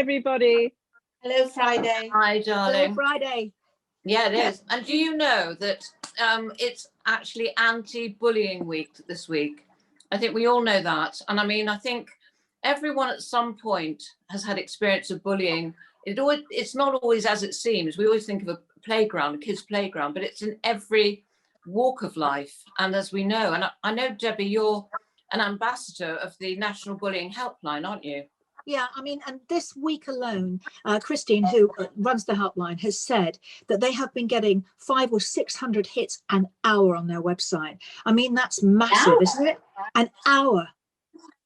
everybody. Hello, Friday. Hi, darling. Hello, Friday. Yeah, it is. And do you know that it's actually anti-bullying week this week? I think we all know that. And I mean, I think everyone at some point has had experience of bullying. It's not always as it seems. We always think of a playground, a kid's playground, but it's in every walk of life. And as we know, and I know, Debbie, you're an ambassador of the National Bullying Helpline, aren't you? Yeah, I mean, and this week alone, Christine, who runs the helpline, has said that they have been getting 500 or 600 hits an hour on their website. I mean, that's massive, isn't it? An hour.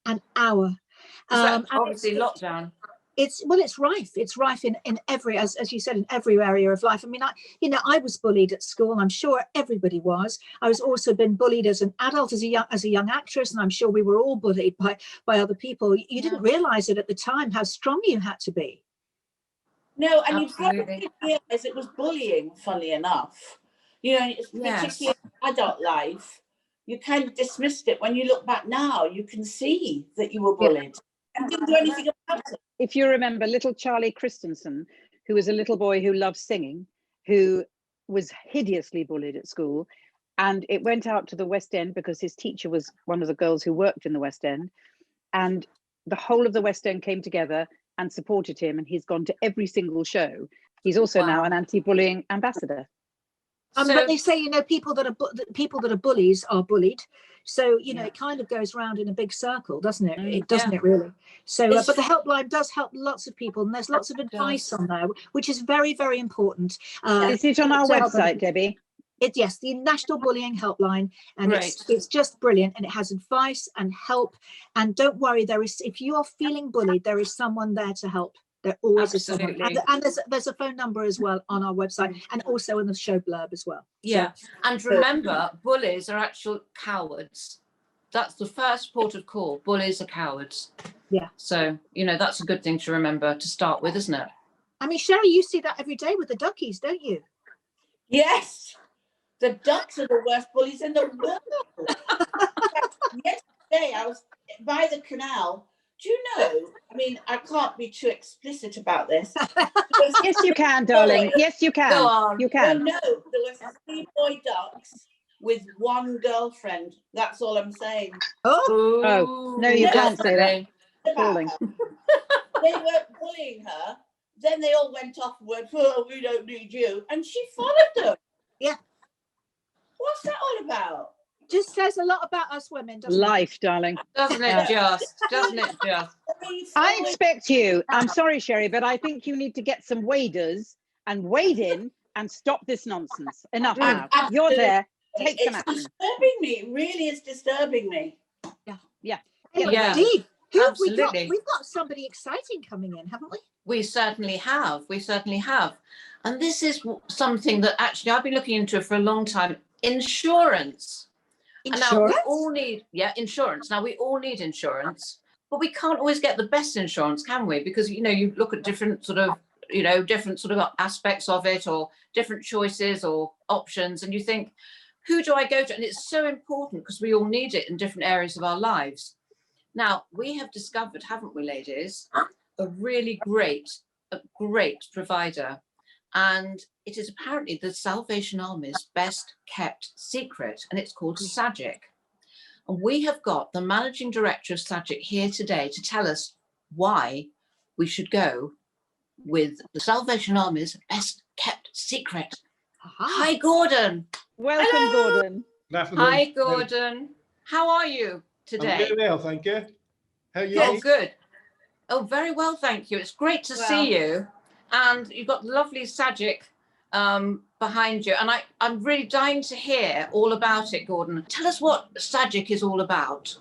Obviously lockdown. It's rife. It's rife in every, as you said, in every area of life. I mean, I was bullied at school. I'm sure everybody was. I was also been bullied as an adult, as a young actress, and I'm sure we were all bullied by other people. You didn't realise it at the time how strong you had to be. No, and you probably realise it was bullying. Funnily enough, particularly in adult life, you kind of dismissed it. When you look back now, you can see that you were bullied and didn't do anything about it. If you remember little Charlie Christensen, who was a little boy who loved singing, who was hideously bullied at school, and it went out to the West End because his teacher was one of the girls who worked in the West End, and the whole of the West End came together and supported him, and he's gone to every single show. He's also now an anti-bullying ambassador. But they say, people that are bullies are bullied. So, it kind of goes round in a big circle, doesn't it? It doesn't it really? So, but the helpline does help lots of people, and there's lots of advice on there, which is very, very important. Is it on our website, Debbie? Yes, the National Bullying Helpline, and it's just brilliant, and it has advice and help. And don't worry, if you are feeling bullied, there is someone there to help. There always is someone, and there's a phone number as well on our website, and also in the show blurb as well. Yeah, and remember, bullies are actual cowards. That's the first port of call. Bullies are cowards. Yeah. So that's a good thing to remember to start with, isn't it? I mean, Sherry, you see that every day with the duckies, don't you? Yes, the ducks are the worst bullies in the world. Yesterday, I was by the canal. Do you know, I mean, I can't be too explicit about this. Yes, you can, darling. Yes, you can. Go on. You can. Well, no, there were 3 boy ducks with 1 girlfriend. That's all I'm saying. Oh, no, you can't say that. Falling. They were bullying her. Then they all went off and went, "Oh, we don't need you." And she followed them. Yeah. What's that all about? Just says a lot about us women, doesn't Life, darling. Doesn't it just? Doesn't it just? I expect you. I'm sorry, Sherry, but I think you need to get some waders and wade in and stop this nonsense. Enough now. You're there. Take some action. It's disturbing me. It really is disturbing me. Yeah. Indeed. Who have we got? Absolutely. We've got somebody exciting coming in, haven't we? We certainly have. And this is something that actually I've been looking into for a long time. Insurance. And now we all need insurance. Now we all need insurance, but we can't always get the best insurance, can we? Because you look at different sort of aspects of it, or different choices or options, and you think, who do I go to? And it's so important because we all need it in different areas of our lives. Now we have discovered, haven't we, ladies, a really great provider. And it is apparently the Salvation Army's best kept secret, and it's called SAGIC. And we have got the managing director of SAGIC here today to tell us why we should go with the Salvation Army's best kept secret. Hi, Gordon. Welcome, Hello. Gordon. Good afternoon. Hi, Gordon. How are you today? I'm very well, thank you. How are you? Oh, good. Oh, very well, thank you. It's great to see you. And you've got lovely SAGIC behind you. And I'm really dying to hear all about it, Gordon. Tell us what SAGIC is all about.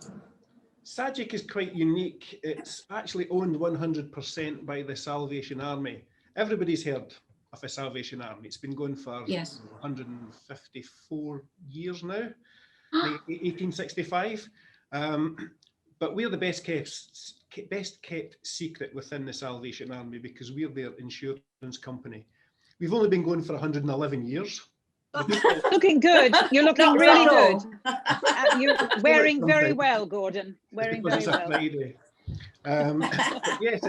SAGIC is quite unique. It's actually owned 100% by the Salvation Army. Everybody's heard of the Salvation Army. It's been going for 154 years now, 1865. But we're the best kept secret within the Salvation Army because we're their insurance company. We've only been going for 111 years. Looking good. You're looking really good. You're wearing very well, Gordon. Wearing very well. Friday. But yes,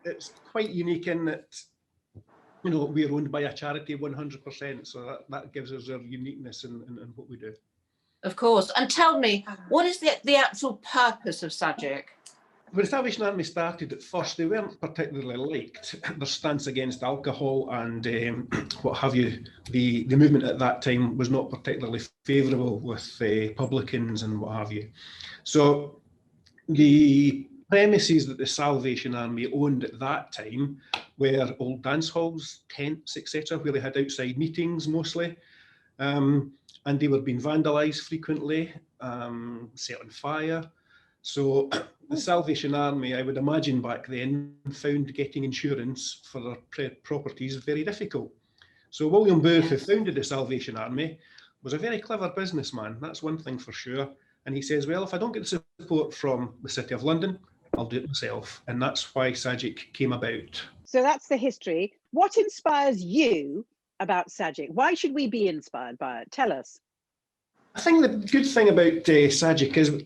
it's quite unique in that, you know, we're owned by a charity 100%, so that gives us our uniqueness in what we do. Of course. And tell me, what is the actual purpose of SAGIC? When the Salvation Army started at first, they weren't particularly liked. Their stance against alcohol and what have you. The movement at that time was not particularly favourable with publicans and what have you. So the premises that the Salvation Army owned at that time were old dance halls, tents, etc., where they had outside meetings mostly. And they were being vandalised frequently, set on fire. So the Salvation Army, I would imagine back then, found getting insurance for their properties very difficult. So William Booth, who founded the Salvation Army, was a very clever businessman. That's one thing for sure. And he says, well, if I don't get the support from the City of London, I'll do it myself. And that's why SAGIC came about. So that's the history. What inspires you about SAGIC? Why should we be inspired by it? Tell us. I think the good thing about SAGIC is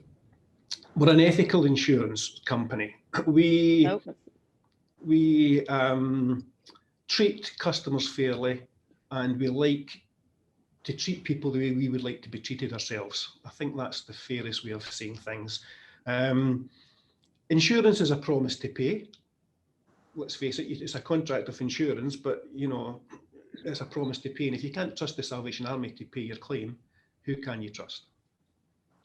we're an ethical insurance company. We treat customers fairly, and we like to treat people the way we would like to be treated ourselves. I think that's the fairest way of saying things. Insurance is a promise to pay. Let's face it, it's a contract of insurance, but you know, it's a promise to pay. And if you can't trust the Salvation Army to pay your claim, who can you trust?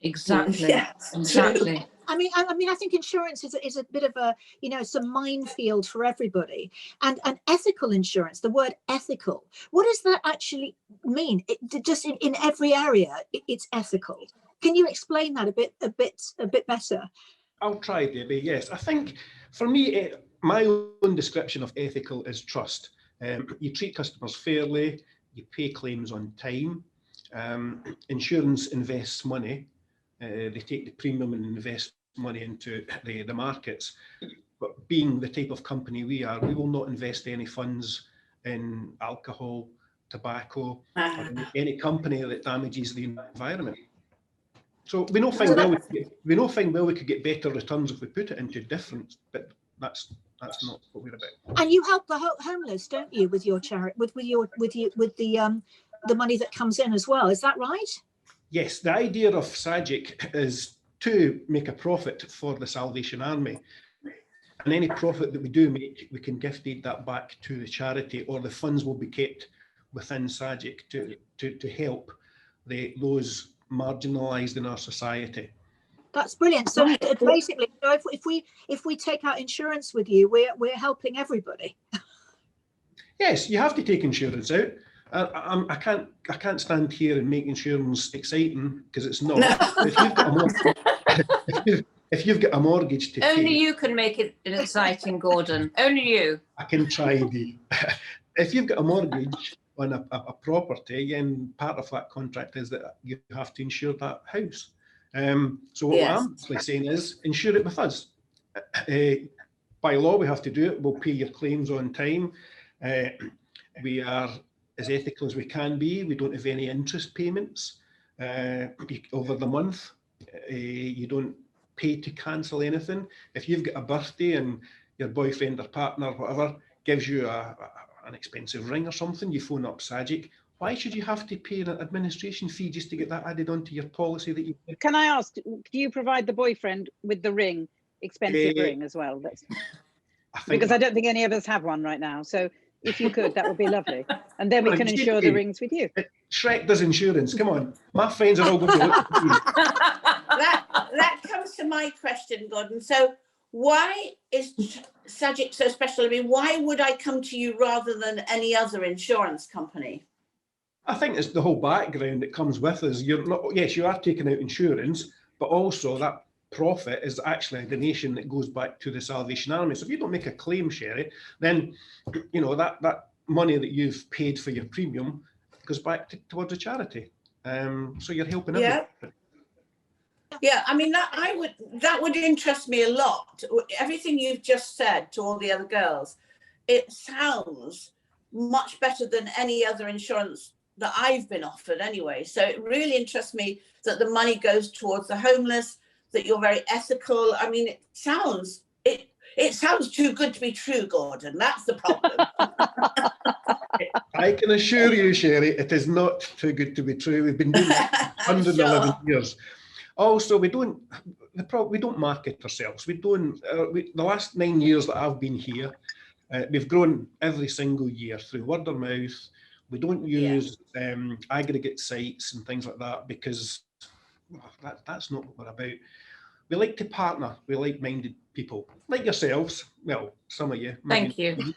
Exactly. Yes, Exactly. I mean, I think insurance is a bit of a, you know, it's a minefield for everybody. And ethical insurance, the word ethical, what does that actually mean? Just in every area, it's ethical. Can you explain that a bit better? I'll try, Debbie. Yes, I think for me, my own description of ethical is trust. You treat customers fairly, you pay claims on time. Insurance invests money. They take the premium and invest money into the markets. But being the type of company we are, we will not invest any funds in alcohol, tobacco, or any company that damages the environment. So we know fine well we could get better returns if we put it into different, but that's not what we're about. And you help the homeless, don't you, with your charity, with the money that comes in as well? Is that right? Yes, the idea of SAGIC is to make a profit for the Salvation Army. And any profit that we do make, we can gift aid that back to the charity, or the funds will be kept within SAGIC to help those marginalised in our society. That's brilliant. So basically, if we take out insurance with you, we're helping everybody. Yes, you have to take insurance out. I can't stand here and make insurance exciting, because it's not. If you've got a mortgage to pay, only you can make it exciting, Gordon. Only you. I can try. If you've got a mortgage on a property, and part of that contract is that you have to insure that house. So what I'm actually saying is, insure it with us. By law, we have to do it. We'll pay your claims on time. We are as ethical as we can be. We don't have any interest payments over the month. You don't pay to cancel anything. If you've got a birthday and your boyfriend or partner, whatever, gives you an expensive ring or something, you phone up SAGIC. Why should you have to pay an administration fee just to get that added onto your policy that you... Can I ask, do you provide the boyfriend with the ring, expensive ring as well? Because I don't think any of us have one right now. So if you could, that would be lovely. And then we can insure the rings with you. Shrek does insurance. Come on. My friends are all going to look at you. That comes to my question, Gordon. So why is SAGIC so special? I mean, why would I come to you rather than any other insurance company? I think it's the whole background that comes with us. Yes, you are taking out insurance, but also that profit is actually a donation that goes back to the Salvation Army. So if you don't make a claim, Sherry, then you know that money that you've paid for your premium goes back towards a charity. So you're helping everyone. Yeah, I mean that would interest me a lot. Everything you've just said to all the other girls, it sounds much better than any other insurance that I've been offered anyway. So it really interests me that the money goes towards the homeless, that you're very ethical. I mean, it sounds It sounds too good to be true, Gordon. That's the problem. I can assure you, Sherry, it is not too good to be true. We've been doing it 111 years. Also, we don't market ourselves. We don't. The last 9 years that I've been here, we've grown every single year through word of mouth. We don't use aggregate sites and things like that because that's not what we're about. We like to partner with like-minded people, like yourselves. Well, some of you. Thank you.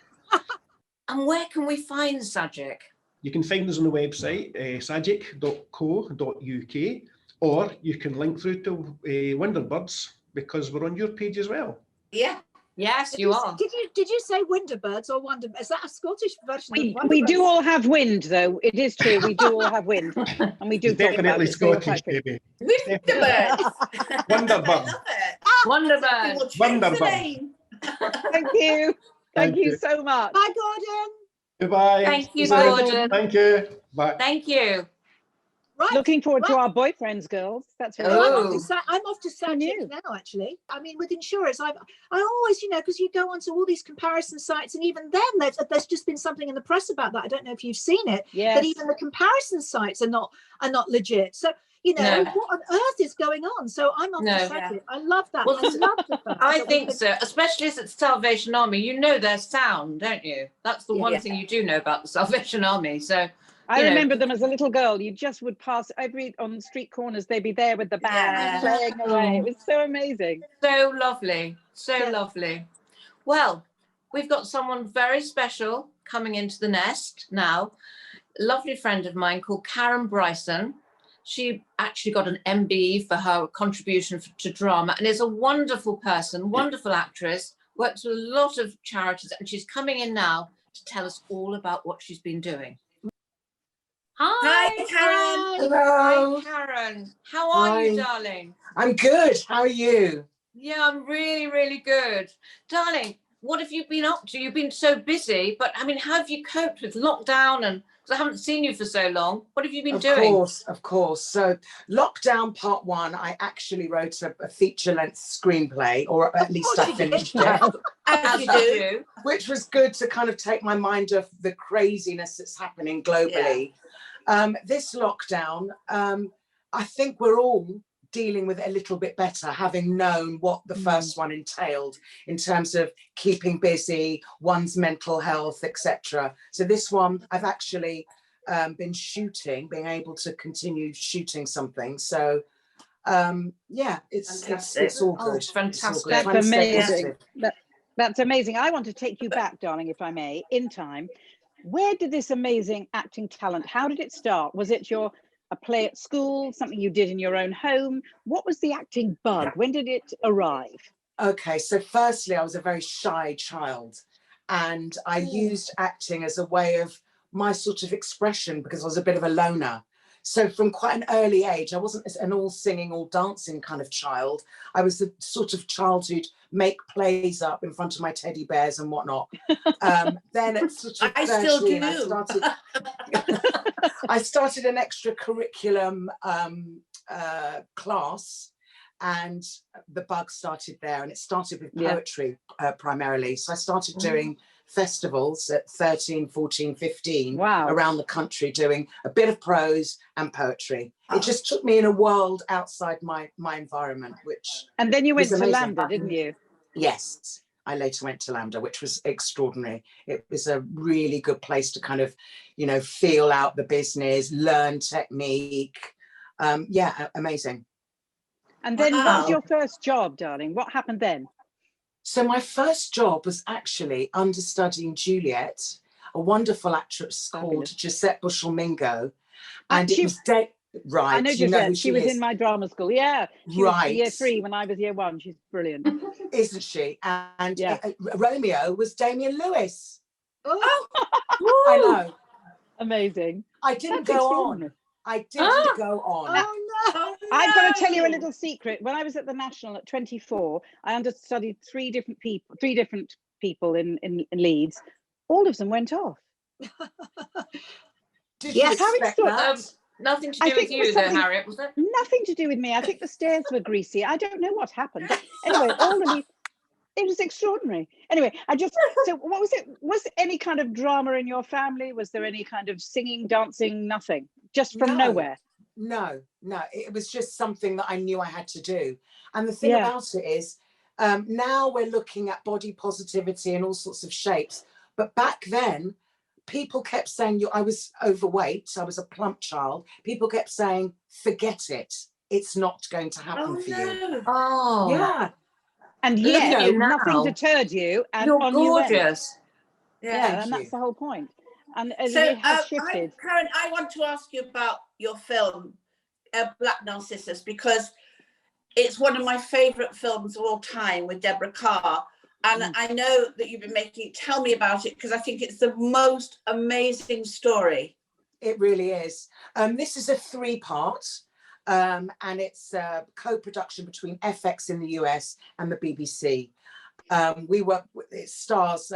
And where can we find SAGIC? You can find us on the website, sagic.co.uk, or you can link through to Wonderbirds because we're on your page as well. Yeah. Yes, you are. Did you say Wonderbirds or Wonder? Is that a Scottish version of Wonderbirds? We do all have wind, though. It is true. We do all have wind, and we do Definitely Scottish, baby. Wonderbirds. Wonderbird. Wonderbird. Wonderbird. Thank you. Thank you so much. Bye, Gordon. Goodbye. Thank you, Gordon. Thank you. Bye. Thank you. Right. Looking forward to our boyfriends, girls. That's I'm off to SAGIC now, actually. I mean, with insurers, I always, because you go onto all these comparison sites, and even then, there's just been something in the press about that. I don't know if you've seen it. Yes. That even the comparison sites are not legit. So what on earth is going on? So I'm off to SAGIC. I love that. Well, I love the fact. I think so, especially as it's Salvation Army. You know their sound, don't you? That's the one thing you do know about the Salvation Army. So. I remember them as a little girl. You just would pass on the street corners. They'd be there with the band playing away. It was so amazing. So lovely. So lovely. Well, we've got someone very special coming into the nest now. A lovely friend of mine called Karen Bryson. She actually got an MBE for her contribution to drama and is a wonderful person, wonderful actress, works with a lot of charities, and she's coming in now to tell us all about what she's been doing. Hi, Karen. Hello. Hi, Karen. How are you, darling? I'm good. How are you? Yeah, I'm really, really good. Darling, what have you been up to? You've been so busy, but I mean, how have you coped with lockdown? And because I haven't seen you for so long, what have you been doing? Of course. So Lockdown Part 1, I actually wrote a feature-length screenplay, or at least I finished it. As you do. Which was good to kind of take my mind off the craziness that's happening globally. This lockdown, I think we're all dealing with it a little bit better, having known what the first one entailed in terms of keeping busy, one's mental health, etc. So this one, I've actually been being able to continue shooting something. So it's all good. Fantastic. That's amazing. That's amazing. I want to take you back, darling, if I may, in time. Where did this amazing acting talent, how did it start? Was it a play at school, something you did in your own home? What was the acting bug? When did it arrive? Okay, so firstly, I was a very shy child, and I used acting as a way of my sort of expression because I was a bit of a loner. So from quite an early age, I wasn't an all singing, all dancing kind of child. I was the sort of child who'd make plays up in front of my teddy bears and whatnot. Then at sort of 13, I started an extracurriculum class, and the bug started there, and it started with poetry primarily. So I started doing festivals at 13, 14, 15 around the country, doing a bit of prose and poetry. It just took me in a world outside my environment, which and then you went to LAMDA, didn't you? Yes, I later went to LAMDA, which was extraordinary. It was a really good place to kind of, feel out the business, learn technique. Amazing. And then what was your first job, darling? What happened then? So my first job was actually understudying Juliet, a wonderful actress called Gisette Bushell-Mingo. And it was right. I know Gisette. She was in my drama school. Yeah. She was year 3 when I was year 1. She's brilliant. Isn't she? And Romeo was Damian Lewis. Oh, I know. Amazing. I didn't go on. I didn't go on. Oh no! I've got to tell you a little secret. When I was at the National at 24, I understudied 3 different people in Leeds. All of them went off. Did you expect that? Nothing to do with you, though, Harriet, was it? Nothing to do with me. I think the stairs were greasy. I don't know what happened. But anyway, was extraordinary. Anyway, so what was it? Was there any kind of drama in your family? Was there any kind of singing, dancing, nothing? Just from nowhere? No, it was just something that I knew I had to do. And the thing about it is, now we're looking at body positivity and all sorts of shapes. But back then, people kept saying, I was overweight, I was a plump child. People kept saying, forget it. It's not going to happen for you. Oh. Yeah. And yet, nothing deterred you. And you're gorgeous. Yeah, and that's the whole point. And So, it has shifted. Karen, I want to ask you about your film, Black Narcissus, because it's one of my favourite films of all time with Deborah Carr. And I know that you've been making it. Tell me about it, because I think it's the most amazing story. It really is. This is a 3-part, and it's a co-production between FX in the US and the BBC. It stars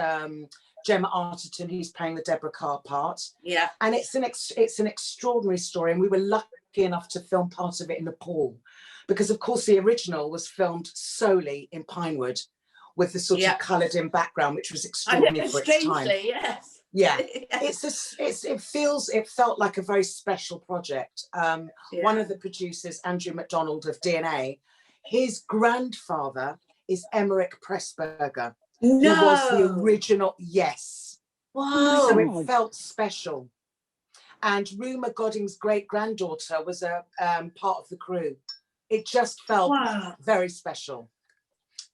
Gemma Arterton, who's playing the Deborah Carr part. Yeah. And it's an extraordinary story. And we were lucky enough to film part of it in Nepal, because of course the original was filmed solely in Pinewood with the sort of coloured in background, which was extraordinary for its time. Yes. Yeah. Yes. It felt like a very special project. One of the producers, Andrew McDonald of DNA, his grandfather is Emmerich Pressburger, who was the original. Yes. Wow. So it felt special. And Ruma Godding's great-granddaughter was a part of the crew. It just felt very special.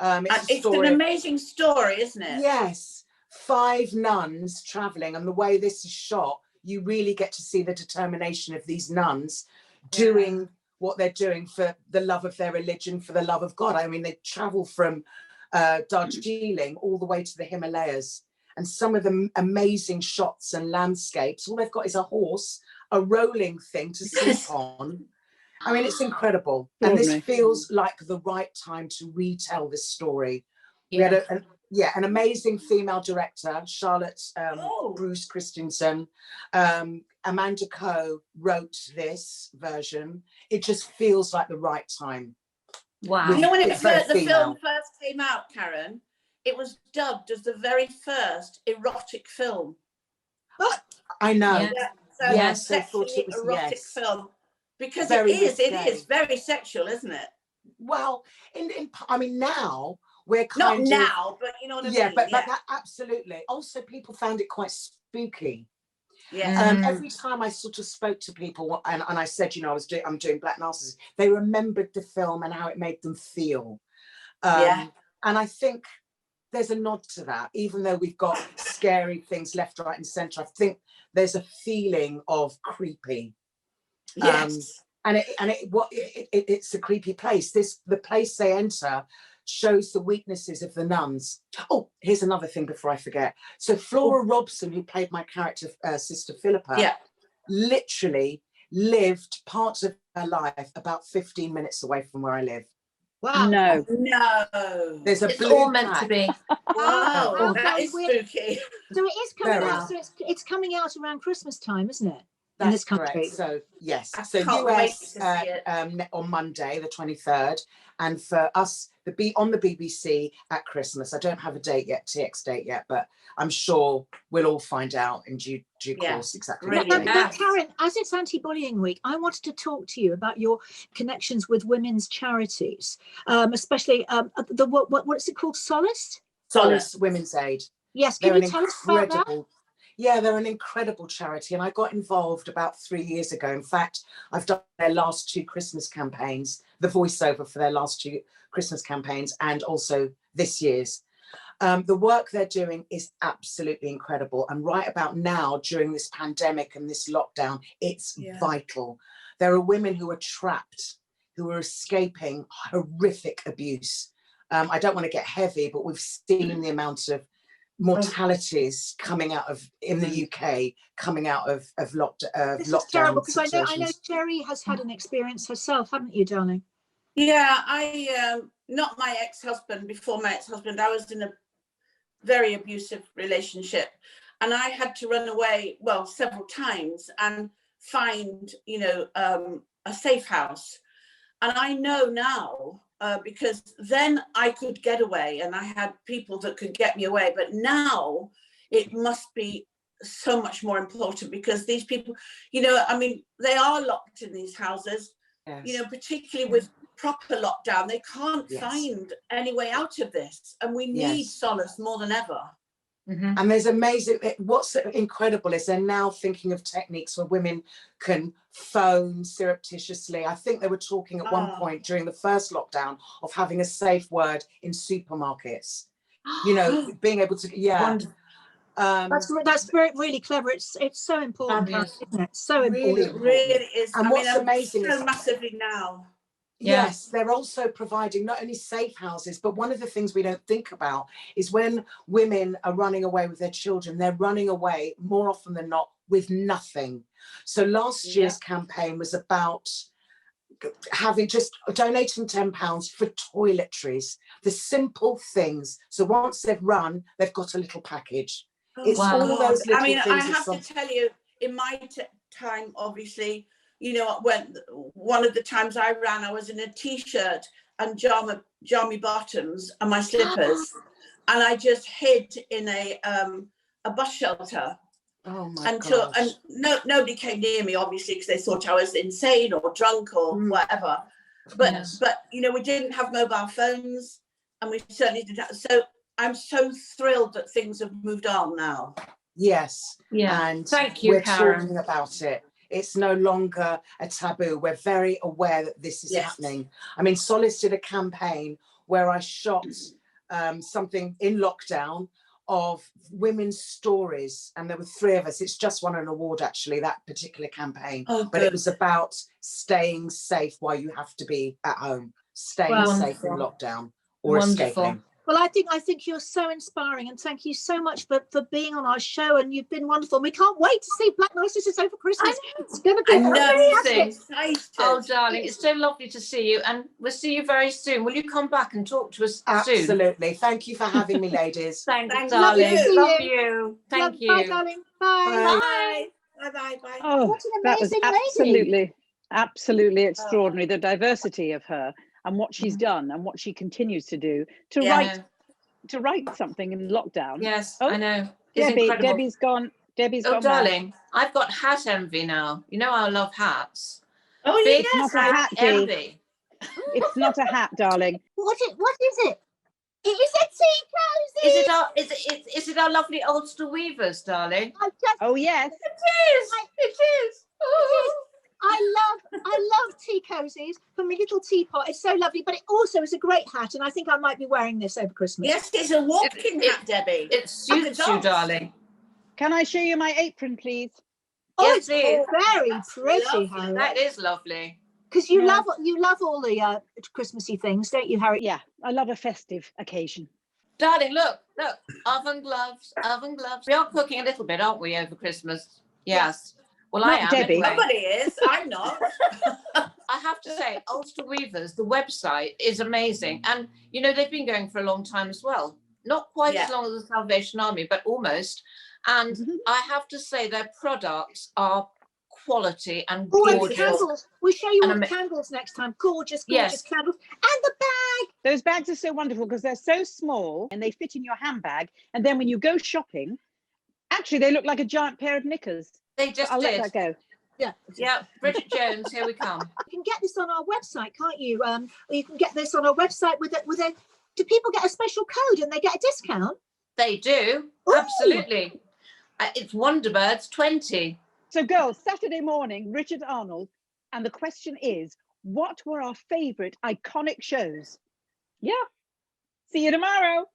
It's an amazing story, isn't it? Yes. 5 nuns traveling, and the way this is shot, you really get to see the determination of these nuns doing what they're doing for the love of their religion, for the love of God. I mean, they travel from Darjeeling all the way to the Himalayas, and some of the amazing shots and landscapes, all they've got is a horse, a rolling thing to sleep on. I mean, it's incredible. And this feels like the right time to retell this story. We had an amazing female director, Charlotte Bruce Christensen. Amanda Coe wrote this version. It just feels like the right time. Wow. You know, when the film first came out, Karen, it was dubbed as the very first erotic film. I know. Yeah. So I thought it was erotic film. Because it is very sexual, isn't it? Well, I mean, now we're kind not now, but you know what I mean. Yeah, but that, absolutely. Also, people found it quite spooky. Yeah. Every time I sort of spoke to people and I said, you know, I'm doing Black Narcissus, they remembered the film and how it made them feel. And I think there's a nod to that, even though we've got scary things left, right, and centre. I think there's a feeling of creepy. Yes. It's a creepy place. The place they enter shows the weaknesses of the nuns. Oh, here's another thing before I forget. So Flora Robson, who played my character, Sister Philippa, literally lived parts of her life about 15 minutes away from where I live. Wow. No. There's it's all meant to be. Wow. That is spooky. So it is coming out. So it's coming out around Christmas time, isn't it? That's this country. Correct. So yes, so US on Monday the 23rd, and for us on the BBC at Christmas. I don't have a TX date yet, but I'm sure we'll all find out in due course exactly. Now, Karen, as it's anti-bullying week, I wanted to talk to you about your connections with women's charities, especially what's it called? Solace Women's Aid. Yes, can you tell us about that? Yeah, they're an incredible charity, and I got involved about 3 years ago. In fact, I've done their last 2 Christmas campaigns, the voiceover for their last 2 Christmas campaigns, and also this year's. The work they're doing is absolutely incredible. And right about now, during this pandemic and this lockdown, it's vital. There are women who are trapped, who are escaping horrific abuse. I don't want to get heavy, but we've seen the amount of mortalities coming out of in the UK, coming out of lockdown. This is terrible, because I know Jerry has had an experience herself, haven't you, darling? Yeah, I not my ex-husband. Before my ex-husband, I was in a very abusive relationship, and I had to run away, well, several times, and find, a safe house. And I know now because then I could get away and I had people that could get me away. But now it must be so much more important, because these people, you know, I mean, they are locked in these houses, you know, particularly with proper lockdown. They can't find any way out of this, and we need solace more than ever. And there's amazing, what's incredible is they're now thinking of techniques where women can phone surreptitiously. I think they were talking at one point during the first lockdown of having a safe word in supermarkets, you know, being able to, that's really clever. It's so important, isn't it? So important. Really is. And what's amazing so is massively now. Yes, they're also providing not only safe houses, but one of the things we don't think about is when women are running away with their children, they're running away more often than not with nothing. So last year's campaign was about having just donating £10 for toiletries, the simple things. So once they've run, they've got a little package. It's all those little things. I have to tell you, in my time, obviously, you know, when one of the times I ran, I was in a t-shirt and jammy bottoms and my slippers, and I just hid in a bus shelter. Oh my gosh. And nobody came near me, obviously, because they thought I was insane or drunk or whatever. But you know, we didn't have mobile phones, and we certainly didn't have, so I'm so thrilled that things have moved on now. Yes. Yeah. And thank you, we're Karen. talking about it. It's no longer a taboo. We're very aware that this is happening. I mean, Solace did a campaign where I shot something in lockdown of women's stories, and there were 3 of us. It's just won an award, actually, that particular campaign. But it was about staying safe while you have to be at home, staying safe in lockdown or escaping. Well, I think you're so inspiring, and thank you so much for being on our show, and you've been wonderful. We can't wait to see Black Narcissus over Christmas. It's going to be amazing. Oh, darling, it's so lovely to see you, and we'll see you very soon. Will you come back and talk to us soon? Absolutely. Thank you for having me, ladies. Thanks, darling. Love you. Thank you. Bye, darling. Bye. Bye. Oh, what an that was amazing lady. absolutely extraordinary. The diversity of her and what she's done and what she continues to do to write something in lockdown. Yes, I know. It's Incredible. Debbie's gone. Oh, darling, I've got hat envy now. You know I love hats. Oh, big It's not a hat, envy. It's not a hat, darling. What is it? It is a tea cozy. Is it our lovely Ulster weavers, darling? Oh yes, It is. I love tea cozies from my little teapot. It's so lovely, but it also is a great hat, and I think I might be wearing this over Christmas. Yes, it's a walking hat, Debbie. It suits you, darling. Can I show you my apron, please? Oh, Yes, it's please. very pretty, Harriet. That is lovely. Because you love all the Christmassy things, don't you, Harriet? Yeah, I love a festive occasion. Darling, look, oven gloves. We are cooking a little bit, aren't we, over Christmas? Yes. Well, Not I am. Debbie. Anyway. Somebody is. I'm not. I have to say, Ulster Weavers, the website is amazing. And, you know, they've been going for a long time as well. Not quite as long as the Salvation Army, but almost. And I have to say their products are quality and gorgeous. And the candles. We'll show you all the candles next time. Gorgeous candles. And the bag. Those bags are so wonderful because they're so small and they fit in your handbag. And then when you go shopping, actually, they look like a giant pair of knickers. They just I'll did. let that go. Yeah, Bridget Jones, here we come. You can get this on our website, can't you? You can get this on our website with a. Do people get a special code and they get a discount? They do. Ooh. Absolutely. It's Wonderbirds 20. So, girls, Saturday morning, Richard Arnold, and the question is, what were our favourite iconic shows? Yeah. See you tomorrow.